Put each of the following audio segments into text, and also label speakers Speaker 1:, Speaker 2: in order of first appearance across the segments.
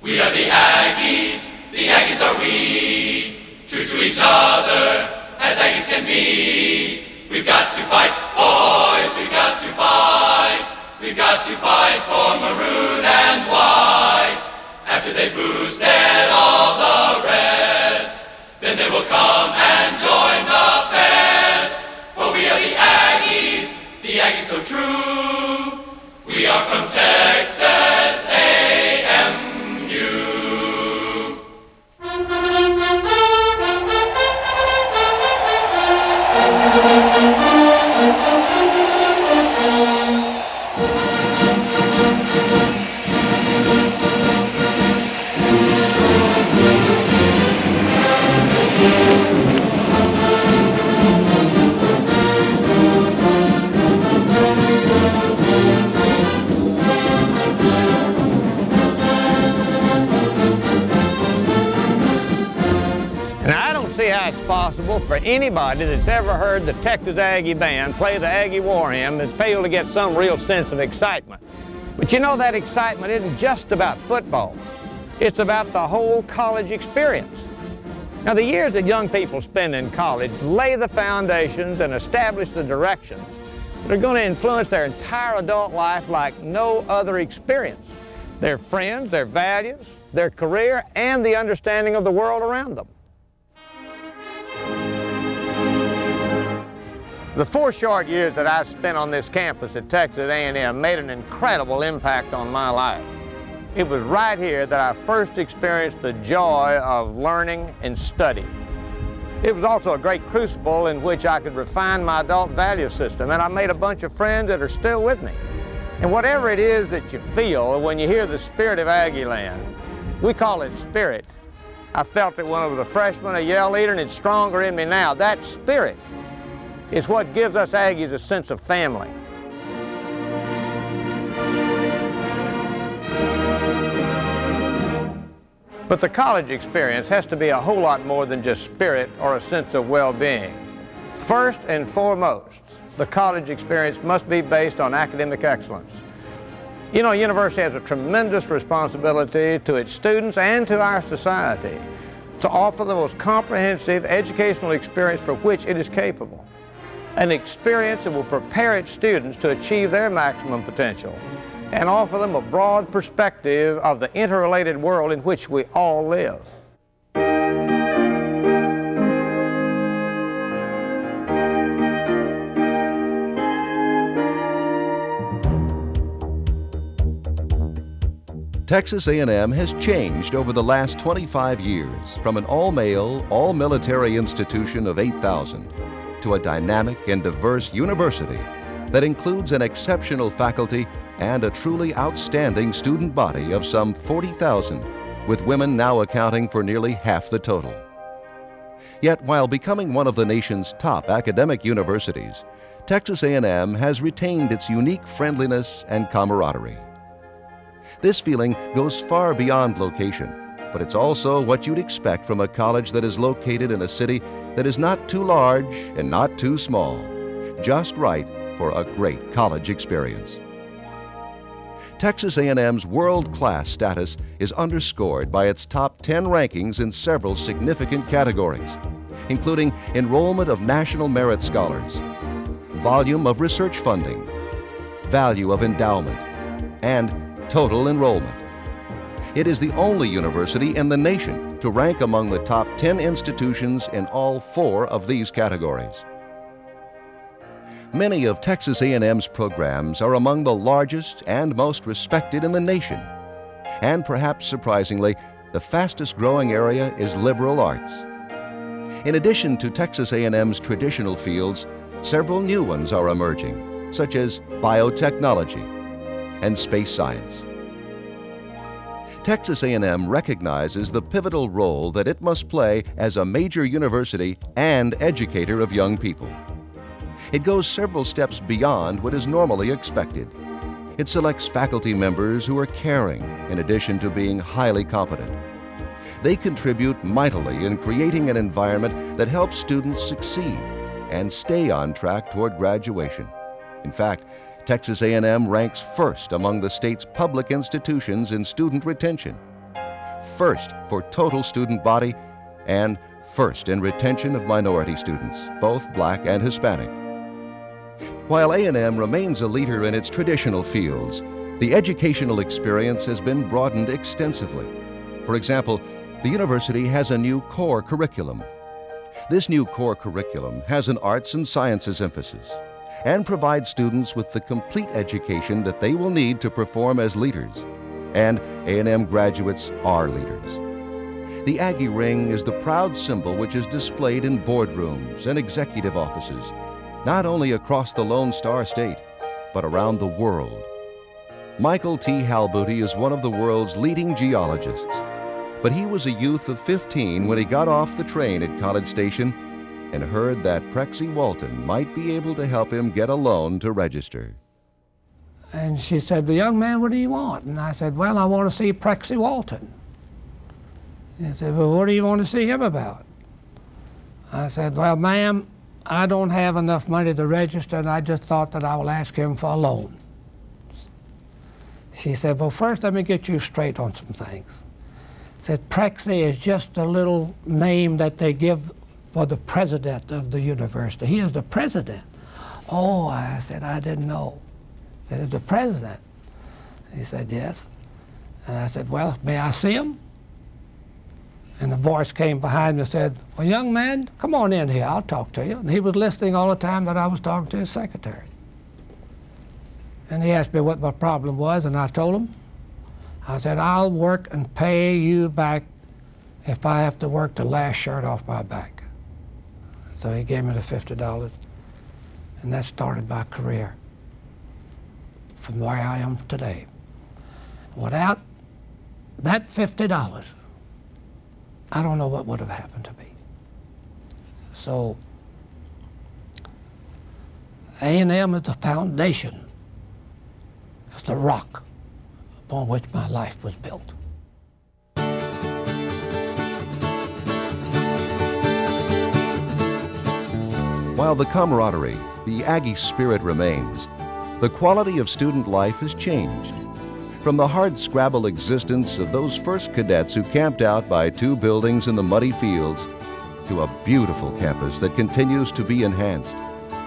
Speaker 1: We are the Aggies are we, true to each other as Aggies can be. We've got to fight, boys, we've got to fight. We've got to fight for maroon and white. After they boosted all the rest, then they will come and join the best. For we are the Aggies so true. We are from Texas A&M.
Speaker 2: It's possible for anybody that's ever heard the Texas Aggie Band play the Aggie War Hymn and fail to get some real sense of excitement. But you know, that excitement isn't just about football. It's about the whole college experience. Now, the years that young people spend in college lay the foundations and establish the directions that are going to influence their entire adult life like no other experience. Their friends, their values, their career, and the understanding of the world around them. The 4 short years that I spent on this campus at Texas A&M made an incredible impact on my life. It was right here that I first experienced the joy of learning and study. It was also a great crucible in which I could refine my adult value system, and I made a bunch of friends that are still with me. And whatever it is that you feel when you hear the spirit of Aggieland, we call it spirit. I felt it when I was a freshman, a Yale leader, and it's stronger in me now. That spirit is what gives us Aggies a sense of family. But the college experience has to be a whole lot more than just spirit or a sense of well-being. First and foremost, the college experience must be based on academic excellence. You know, a university has a tremendous responsibility to its students and to our society to offer the most comprehensive educational experience for which it is capable. An experience that will prepare its students to achieve their maximum potential and offer them a broad perspective of the interrelated world in which we all live.
Speaker 3: Texas A&M has changed over the last 25 years from an all-male, all-military institution of 8,000 to a dynamic and diverse university that includes an exceptional faculty and a truly outstanding student body of some 40,000, with women now accounting for nearly half the total. Yet, while becoming one of the nation's top academic universities, Texas A&M has retained its unique friendliness and camaraderie. This feeling goes far beyond location, but it's also what you'd expect from a college that is located in a city that is not too large and not too small, just right for a great college experience. Texas A&M's world-class status is underscored by its top 10 rankings in several significant categories, including enrollment of national merit scholars, volume of research funding, value of endowment, and total enrollment. It is the only university in the nation to rank among the top 10 institutions in all 4 of these categories. Many of Texas A&M's programs are among the largest and most respected in the nation. And perhaps surprisingly, the fastest growing area is liberal arts. In addition to Texas A&M's traditional fields, several new ones are emerging, such as biotechnology and space science. Texas A&M recognizes the pivotal role that it must play as a major university and educator of young people. It goes several steps beyond what is normally expected. It selects faculty members who are caring in addition to being highly competent. They contribute mightily in creating an environment that helps students succeed and stay on track toward graduation. In fact, Texas A&M ranks first among the state's public institutions in student retention. first for total student body and first in retention of minority students, both black and Hispanic. While A&M remains a leader in its traditional fields, the educational experience has been broadened extensively. For example, the university has a new core curriculum. This new core curriculum has an arts and sciences emphasis and provides students with the complete education that they will need to perform as leaders. And A&M graduates are leaders. The Aggie Ring is the proud symbol which is displayed in boardrooms and executive offices, not only across the Lone Star State, but around the world. Michael T. Halbouty is one of the world's leading geologists, but he was a youth of 15 when he got off the train at College Station and heard that Prexy Walton might be able to help him get a loan to register.
Speaker 4: And she said, "Well, young man, what do you want?" And I said, "Well, I want to see Prexy Walton." He said, "Well, what do you want to see him about?" I said, "Well, ma'am, I don't have enough money to register, and I just thought that I will ask him for a loan." She said, "Well, first let me get you straight on some things." Said, "Prexy is just a little name that they give for the president of the university. He is the president." "Oh," I said, "I didn't know." I said, "Is the president?" He said, "Yes." And I said, "Well, may I see him?" And a voice came behind me and said, "Well, young man, come on in here, I'll talk to you." And he was listening all the time that I was talking to his secretary. And he asked me what my problem was, and I told him. I said, "I'll work and pay you back if I have to work the last shirt off my back." So he gave me the $50, and that started my career from where I am today. Without that $50, I don't know what would have happened to me. So A&M is the foundation, it's the rock upon which my life was built.
Speaker 3: While the camaraderie, the Aggie spirit remains, the quality of student life has changed. From the hard-scrabble existence of those first cadets who camped out by 2 buildings in the muddy fields, to a beautiful campus that continues to be enhanced,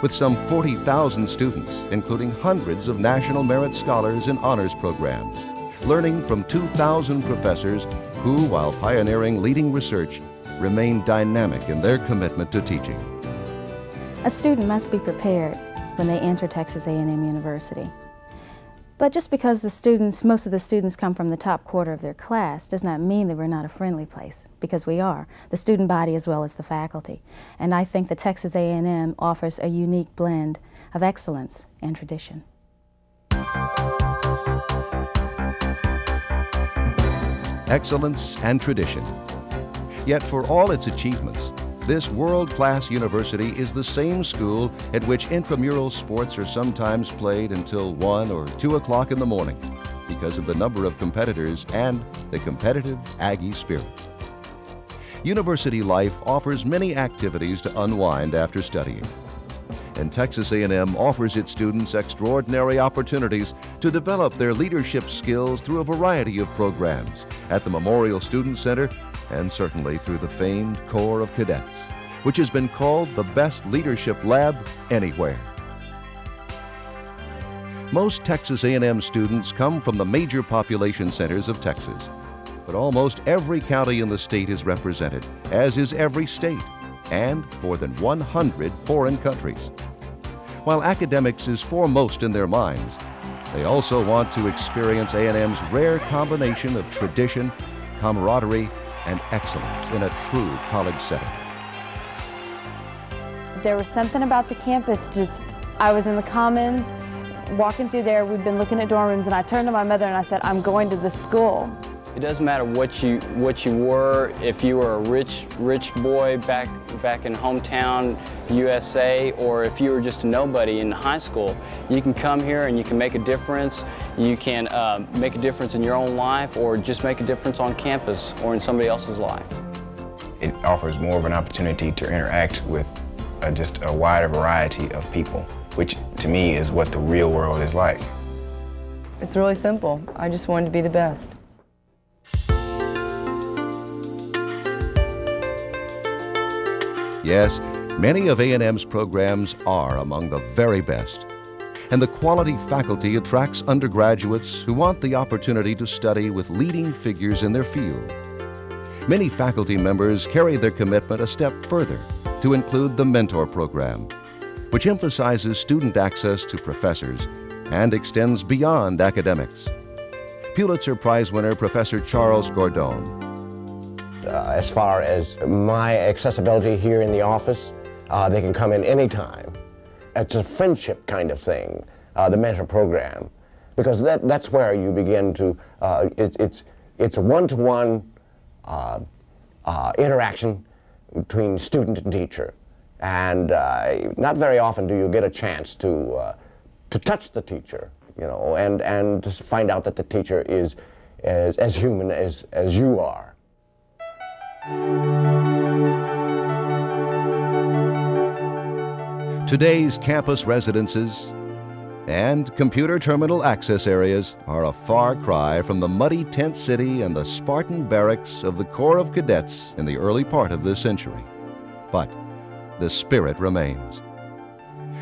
Speaker 3: with some 40,000 students, including hundreds of National Merit Scholars in honors programs, learning from 2,000 professors who, while pioneering leading research, remain dynamic in their commitment to teaching.
Speaker 5: A student must be prepared when they enter Texas A&M University. But just because most of the students come from the top quarter of their class does not mean that we're not a friendly place, because we are, the student body as well as the faculty. And I think that Texas A&M offers a unique blend of excellence and tradition.
Speaker 3: Excellence and tradition. Yet for all its achievements, this world-class university is the same school at which intramural sports are sometimes played until 1 or 2 o'clock in the morning because of the number of competitors and the competitive Aggie spirit. University life offers many activities to unwind after studying. And Texas A&M offers its students extraordinary opportunities to develop their leadership skills through a variety of programs at the Memorial Student Center and certainly through the famed Corps of Cadets, which has been called the best leadership lab anywhere. Most Texas A&M students come from the major population centers of Texas, but almost every county in the state is represented, as is every state, and more than 100 foreign countries. While academics is foremost in their minds, they also want to experience A&M's rare combination of tradition, camaraderie, and excellence in a true college setting.
Speaker 6: There was something about the campus, I was in the Commons, walking through there, we'd been looking at dorm rooms, and I turned to my mother and I said, "I'm going to this school."
Speaker 7: It doesn't matter what you were, if you were a rich boy back in hometown USA, or if you were just a nobody in high school. You can come here and you can make a difference. You can make a difference in your own life, or just make a difference on campus or in somebody else's life.
Speaker 8: It offers more of an opportunity to interact with just a wider variety of people, which to me is what the real world is like.
Speaker 9: It's really simple. I just wanted to be the best.
Speaker 3: Yes, many of A&M's programs are among the very best. And the quality faculty attracts undergraduates who want the opportunity to study with leading figures in their field. Many faculty members carry their commitment a step further to include the Mentor Program, which emphasizes student access to professors and extends beyond academics. Pulitzer Prize winner Professor Charles Gordon.
Speaker 9: As far as my accessibility here in the office, they can come in anytime. It's a friendship kind of thing, the Mentor Program, because that's where you begin to, it's a one-to-one interaction between student and teacher. And not very often do you get a chance to touch the teacher, you know, and to find out that the teacher is as human as you are.
Speaker 3: Today's campus residences and computer terminal access areas are a far cry from the muddy tent city and the Spartan barracks of the Corps of Cadets in the early part of this century. But the spirit remains.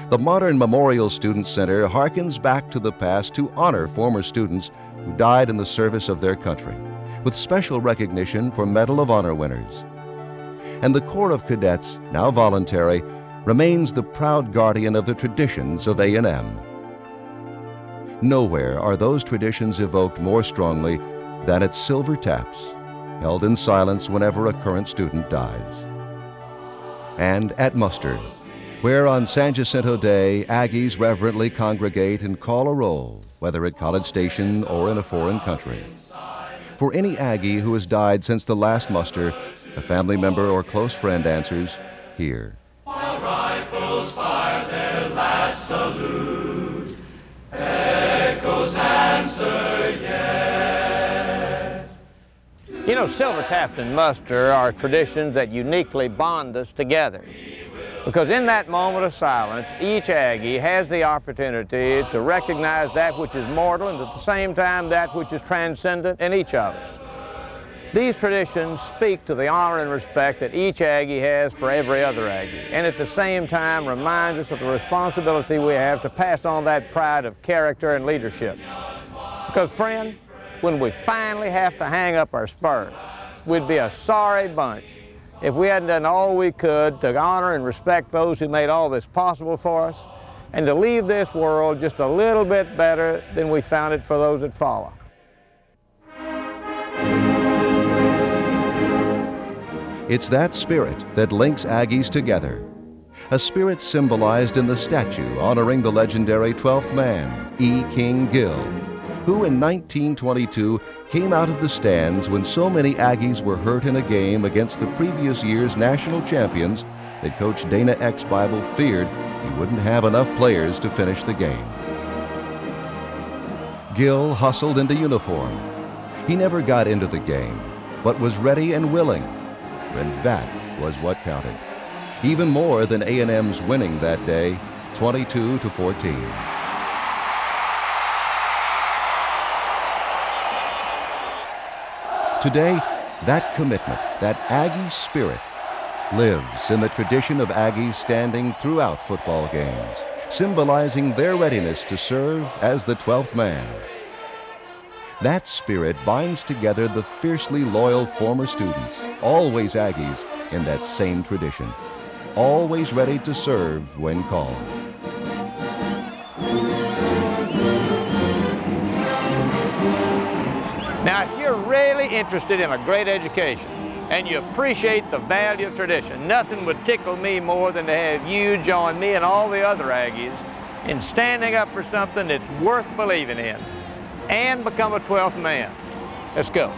Speaker 3: The modern Memorial Student Center harkens back to the past to honor former students who died in the service of their country, with special recognition for Medal of Honor winners. And the Corps of Cadets, now voluntary, remains the proud guardian of the traditions of A&M. Nowhere are those traditions evoked more strongly than at Silver Taps, held in silence whenever a current student dies. And at muster, where on San Jacinto Day, Aggies reverently congregate and call a roll, whether at College Station or in a foreign country. For any Aggie who has died since the last muster, a family member or close friend answers, here.
Speaker 1: While rifles fire their last salute, echoes answer yet.
Speaker 2: You know, Silver Taps and muster are traditions that uniquely bond us together. Because in that moment of silence, each Aggie has the opportunity to recognize that which is mortal and at the same time that which is transcendent in each of us. These traditions speak to the honor and respect that each Aggie has for every other Aggie, and at the same time reminds us of the responsibility we have to pass on that pride of character and leadership. Because, friend, when we finally have to hang up our spurs, we'd be a sorry bunch if we hadn't done all we could to honor and respect those who made all this possible for us, and to leave this world just a little bit better than we found it for those that follow.
Speaker 3: It's that spirit that links Aggies together, a spirit symbolized in the statue honoring the legendary 12th man, E. King Gill, who in 1922 came out of the stands when so many Aggies were hurt in a game against the previous year's national champions that Coach Dana X. Bible feared he wouldn't have enough players to finish the game. Gill hustled into uniform. He never got into the game, but was ready and willing, and that was what counted. Even more than A&M's winning that day, 22-14. Today, that commitment, that Aggie spirit, lives in the tradition of Aggies standing throughout football games, symbolizing their readiness to serve as the 12th man. That spirit binds together the fiercely loyal former students, always Aggies, in that same tradition, always ready to serve when called.
Speaker 2: Now, if you're really interested in a great education and you appreciate the value of tradition, nothing would tickle me more than to have you join me and all the other Aggies in standing up for something that's worth believing in and become a 12th man. Let's go.